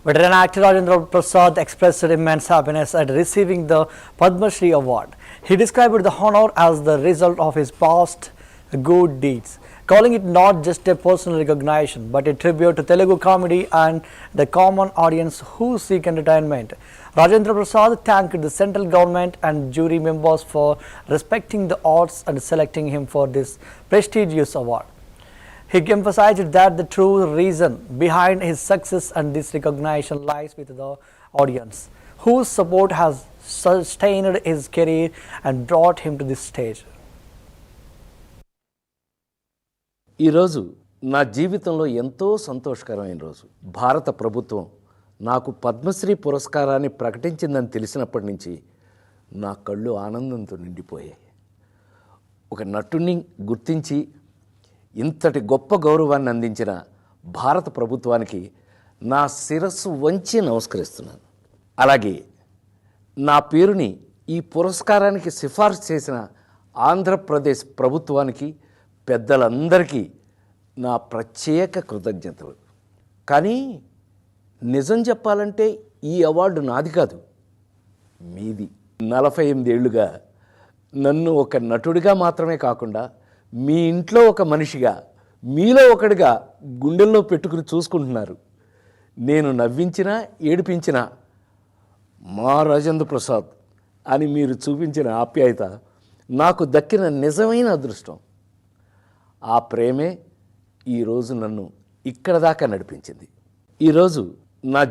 Veteran actor Rajendra Prasad expressed immense happiness at receiving the Padma Shri award. He described the honor as the result of his past good deeds, calling it not just a personal recognition but a tribute to Telugu comedy and the common audience who seek entertainment. Rajendra Prasad thanked the central government and jury members for respecting the arts and selecting him for this prestigious award. He emphasized that the true reason behind his success and this recognition lies with the audience, whose support has sustained his career and brought him to this stage. ఈరోజు నా జీవితంలో ఎంతో సంతోషకరమైన రోజు. భారత ప్రభుత్వం నాకు పద్మశ్రీ పురస్కారాన్ని ప్రకటించిందని తెలిసినప్పటి నుంచి నా కళ్ళు ఆనందంతో నిండిపోయాయి. ఒక నటుడిని గుర్తించి ఇంతటి గొప్ప గౌరవాన్ని అందించిన భారత ప్రభుత్వానికి నా శిరస్సు వంచి నమస్కరిస్తున్నాను. అలాగే నా పేరుని ఈ పురస్కారానికి సిఫార్సు చేసిన ఆంధ్రప్రదేశ్ ప్రభుత్వానికి, పెద్దలందరికీ నా ప్రత్యేక కృతజ్ఞతలు. కానీ నిజం చెప్పాలంటే ఈ అవార్డు నాది కాదు, మీది. 48 ఏళ్లుగా నన్ను ఒక నటుడిగా మాత్రమే కాకుండా మీ ఇంట్లో ఒక మనిషిగా, మీలో ఒకడిగా గుండెల్లో పెట్టుకుని చూసుకుంటున్నారు. నేను నవ్వించినా ఏడిపించినా మా రాజేంద్ర ప్రసాద్ అని మీరు చూపించిన ఆప్యాయత నాకు దక్కిన నిజమైన అదృష్టం. ఆ ప్రేమే ఈరోజు నన్ను ఇక్కడ దాకా నడిపించింది. ఈరోజు నా